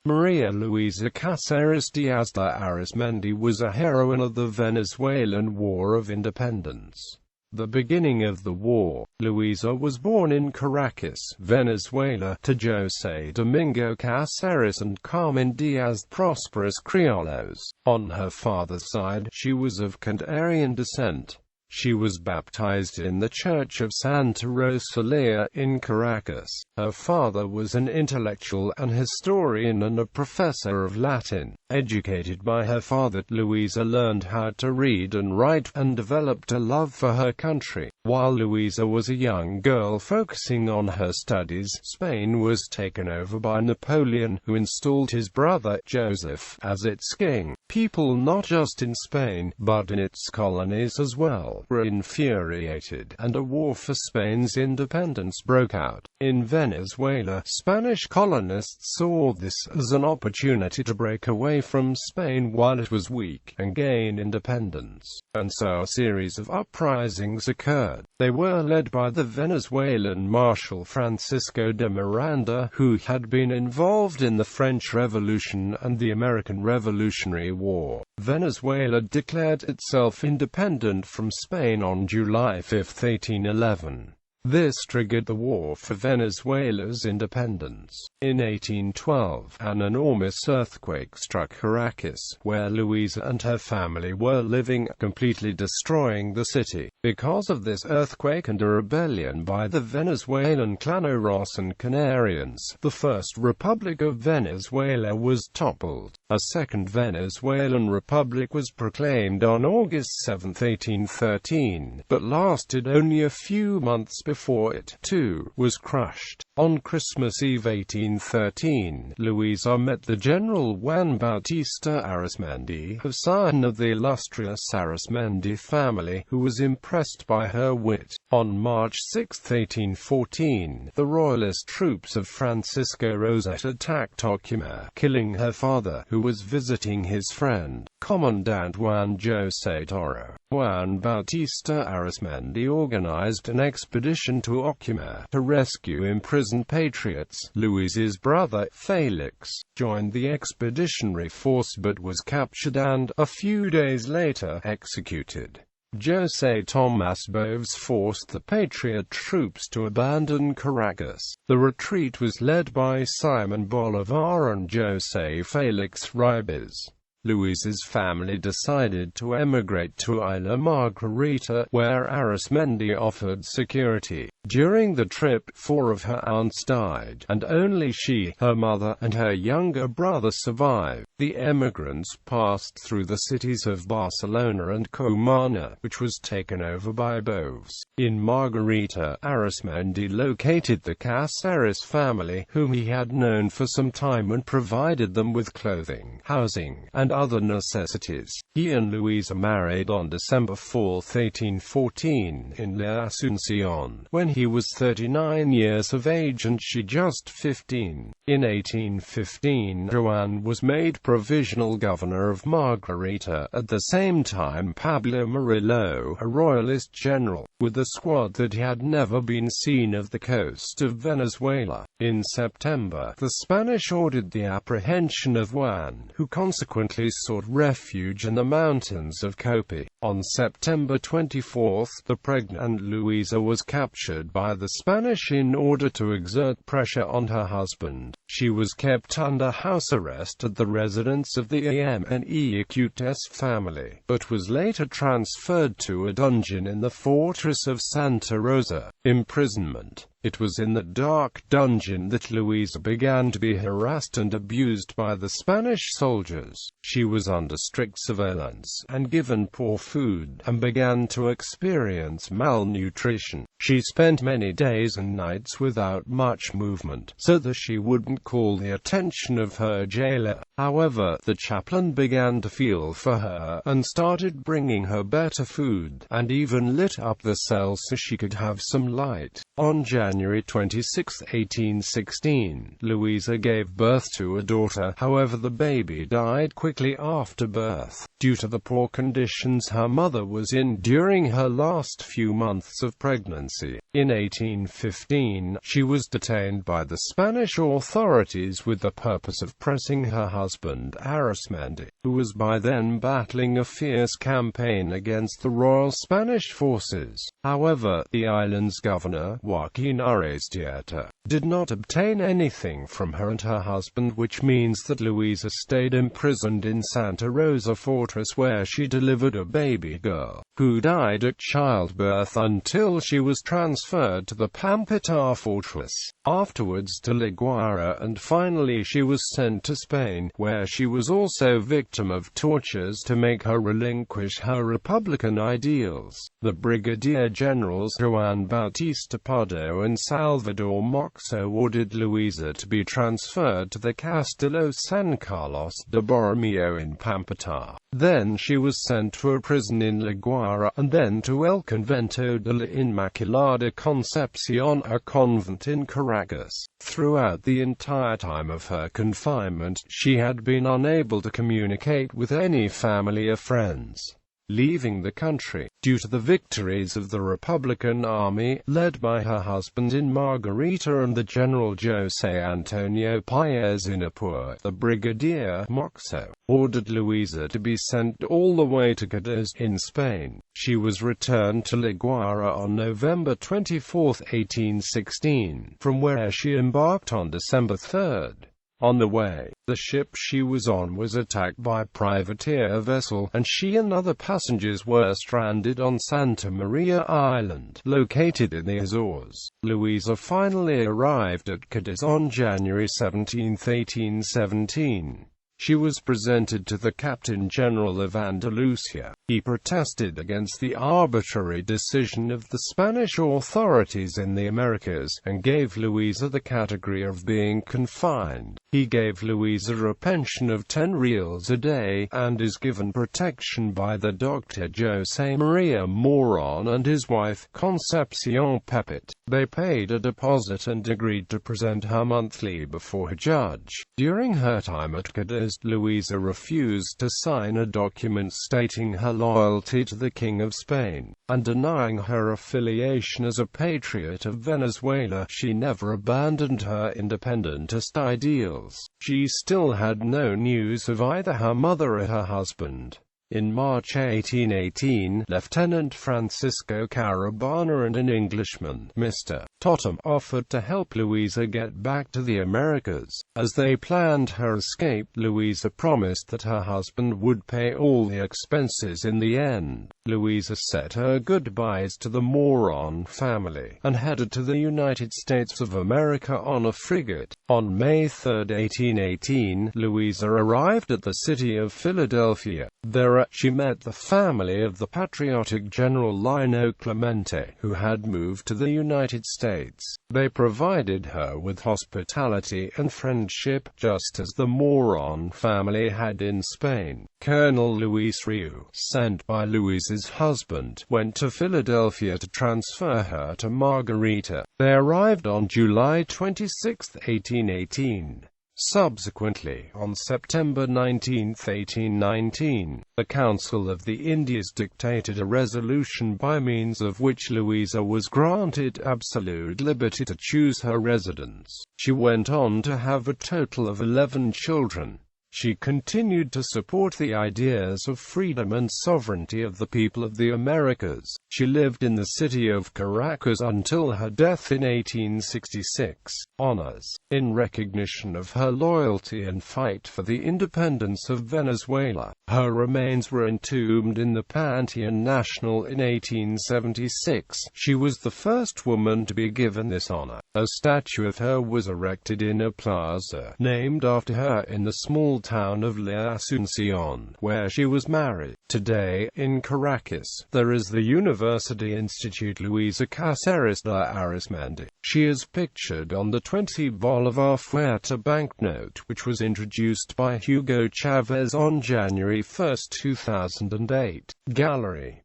María Luisa Cáceres Díaz de Arismendi was a heroine of the Venezuelan War of Independence. The beginning of the war, Luisa was born in Caracas, Venezuela, to José Domingo Cáceres and Carmen Díaz, prosperous criollos. On her father's side, she was of Cantarian descent. She was baptized in the Church of Santa Rosalía in Caracas. Her father was an intellectual, an historian and a professor of Latin. Educated by her father, Luisa learned how to read and write, and developed a love for her country. While Luisa was a young girl focusing on her studies, Spain was taken over by Napoleon, who installed his brother, Joseph, as its king. People not just in Spain, but in its colonies as well, were infuriated, and a war for Spain's independence broke out. In Venezuela, Spanish colonists saw this as an opportunity to break away from Spain while it was weak, and gain independence. And so a series of uprisings occurred. They were led by the Venezuelan Marshal Francisco de Miranda, who had been involved in the French Revolution and the American Revolutionary War. Venezuela declared itself independent from Spain on July 5, 1811. This triggered the war for Venezuela's independence. In 1812, an enormous earthquake struck Caracas, where Luisa and her family were living, completely destroying the city. Because of this earthquake and a rebellion by the Venezuelan Llaneros and Canarians, the First Republic of Venezuela was toppled. A second Venezuelan republic was proclaimed on August 7, 1813, but lasted only a few months before it, too, was crushed. On Christmas Eve 1813, Luisa met the General Juan Bautista Arismendi, a son of the illustrious Arismendi family, who was impressed by her wit. On March 6, 1814, the royalist troops of Francisco Rosas attacked Ocumare, killing her father, who was visiting his friend, Commandant Juan José Toro. Juan Bautista Arismendi organized an expedition to Ocumare to rescue imprisoned patriots. Luisa's brother, Felix, joined the expeditionary force but was captured and, a few days later, executed. José Tomás Boves forced the patriot troops to abandon Caracas. The retreat was led by Simon Bolivar and José Felix Ribes. Luisa's family decided to emigrate to Isla Margarita, where Arismendi offered security. During the trip, 4 of her aunts died, and only she, her mother, and her younger brother survived. The emigrants passed through the cities of Barcelona and Comana, which was taken over by Boves. In Margarita, Arismendi located the Cáceres family, whom he had known for some time, and provided them with clothing, housing, and other necessities. He and Luisa married on December 4, 1814, in La Asunción, when he was 39 years of age and she just 15. In 1815, Joan was made provisional governor of Margarita. At the same time, Pablo Murillo, a royalist general, with a squad that had never been seen of the coast of Venezuela. In September, the Spanish ordered the apprehension of Juan, who consequently sought refuge in the mountains of Copi. On September 24, the pregnant Luisa was captured by the Spanish in order to exert pressure on her husband. She was kept under house arrest at the residence of the Amnes family, but was later transferred to a dungeon in the fortress of Santa Rosa. Imprisonment. It was in the dark dungeon that Luisa began to be harassed and abused by the Spanish soldiers. She was under strict surveillance, and given poor food, and began to experience malnutrition. She spent many days and nights without much movement, so that she wouldn't call the attention of her jailer. However, the chaplain began to feel for her, and started bringing her better food, and even lit up the cell so she could have some light. On January January 26, 1816, Luisa gave birth to a daughter. However, the baby died quickly after birth, due to the poor conditions her mother was in during her last few months of pregnancy. In 1815, she was detained by the Spanish authorities with the purpose of pressing her husband Arismendi, who was by then battling a fierce campaign against the Royal Spanish forces. However, the island's governor, Joaquin Arrestieta, did not obtain anything from her and her husband, which means that Luisa stayed imprisoned in Santa Rosa Fortress, where she delivered a baby girl, who died at childbirth until she was transferred to the Pampita fortress, afterwards to La Guaira, and finally she was sent to Spain, where she was also victim of tortures to make her relinquish her republican ideals. The Brigadier Generals Juan Bautista Pardo and Salvador Moxo ordered Luisa to be transferred to the Castillo San Carlos de Borromeo in Pampita. Then she was sent to a prison in La Guaira, and then to El Convento de la Inmaculada Concepcion, a convent in Caracas. Throughout the entire time of her confinement, she had been unable to communicate with any family or friends. Leaving the country, due to the victories of the Republican Army, led by her husband in Margarita and the General José Antonio Páez in Apure, the Brigadier Moxo ordered Luisa to be sent all the way to Cáceres, in Spain. She was returned to La Guaira on November 24, 1816, from where she embarked on December 3. On the way, the ship she was on was attacked by a privateer vessel, and she and other passengers were stranded on Santa Maria Island, located in the Azores. Luisa finally arrived at Cáceres on January 17, 1817. She was presented to the Captain General of Andalusia. He protested against the arbitrary decision of the Spanish authorities in the Americas, and gave Luisa the category of being confined. He gave Luisa a pension of 10 reals a day, and is given protection by the Dr. José María Moron and his wife, Concepcion Pepet. They paid a deposit and agreed to present her monthly before a judge. During her time at Cáceres, Luisa refused to sign a document stating her loyalty to the King of Spain, and denying her affiliation as a patriot of Venezuela. She never abandoned her independentist ideals. She still had no news of either her mother or her husband. In March 1818, Lieutenant Francisco Carabana and an Englishman, Mr. Totham, offered to help Luisa get back to the Americas. As they planned her escape, Luisa promised that her husband would pay all the expenses in the end. Luisa said her goodbyes to the Moron family, and headed to the United States of America on a frigate. On May 3, 1818, Luisa arrived at the city of Philadelphia. There, she met the family of the patriotic General Lino Clemente, who had moved to the United States. They provided her with hospitality and friendship, just as the Moron family had in Spain. Colonel Luis Riu, sent by Luisa's husband, went to Philadelphia to transfer her to Margarita. They arrived on July 26, 1818. Subsequently, on September 19, 1819, the Council of the Indies dictated a resolution by means of which Luisa was granted absolute liberty to choose her residence. She went on to have a total of 11 children. She continued to support the ideas of freedom and sovereignty of the people of the Americas. She lived in the city of Caracas until her death in 1866. Honors. In recognition of her loyalty and fight for the independence of Venezuela, her remains were entombed in the Pantheon National in 1876. She was the first woman to be given this honor. A statue of her was erected in a plaza named after her in the small town of La Asunción, where she was married. Today, in Caracas, there is the University Institute Luisa Cáceres de Arismendi. She is pictured on the 20 Bolivar Fuerte banknote, which was introduced by Hugo Chavez on January 1, 2008. Gallery.